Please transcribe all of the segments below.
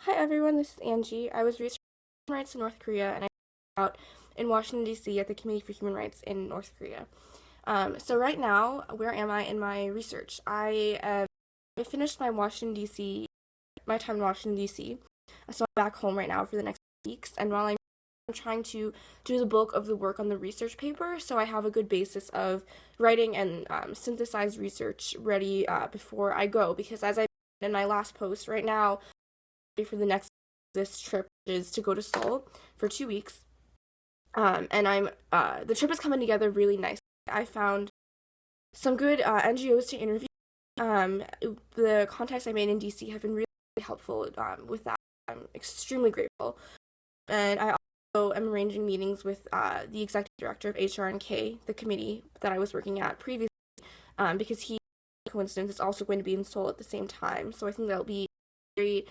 Hi everyone, this is Angie. I was researching human rights in North Korea and I out in Washington, D.C. at the Committee for Human Rights in North Korea. So right now, where am I in my research? I finished my time in Washington, D.C. So I'm back home right now for the next weeks, and while I'm trying to do the bulk of the work on the research paper, so I have a good basis of writing and synthesized research ready before I go, because as I in my last post, right now, for this trip is to go to Seoul for 2 weeks. And the trip is coming together really nicely. I found some good NGOs to interview. The contacts I made in DC have been really helpful with that. I'm extremely grateful. And I also am arranging meetings with the executive director of HR&K, the committee that I was working at previously, because he, coincidence, is also going to be in Seoul at the same time. So I think that'll be a very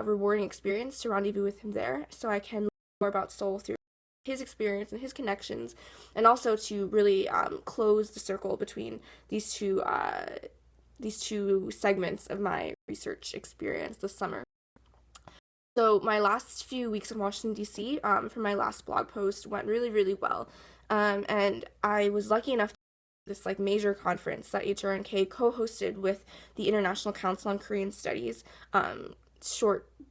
rewarding experience to rendezvous with him there, so I can learn more about Seoul through his experience and his connections, and also to really close the circle between these two segments of my research experience this summer. So my last few weeks in Washington, D.C. For my last blog post went really, really well, and I was lucky enough to this major conference that HR&K co-hosted with the International Council on Korean Studies.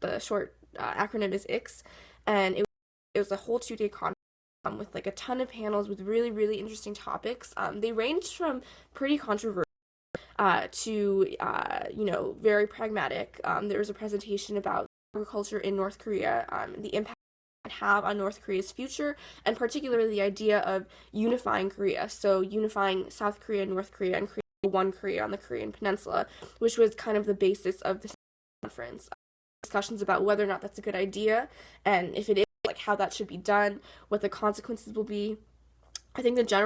The short acronym is ICS, and it was a whole 2-day conference with a ton of panels with really, really interesting topics. They ranged from pretty controversial to very pragmatic. There was a presentation about agriculture in North Korea, the impact it would have on North Korea's future, and particularly the idea of unifying Korea, so unifying South Korea and North Korea and creating one Korea on the Korean Peninsula, which was kind of the basis of this conference. Discussions about whether or not that's a good idea, and if it is, how that should be done, what the consequences will be. I think the general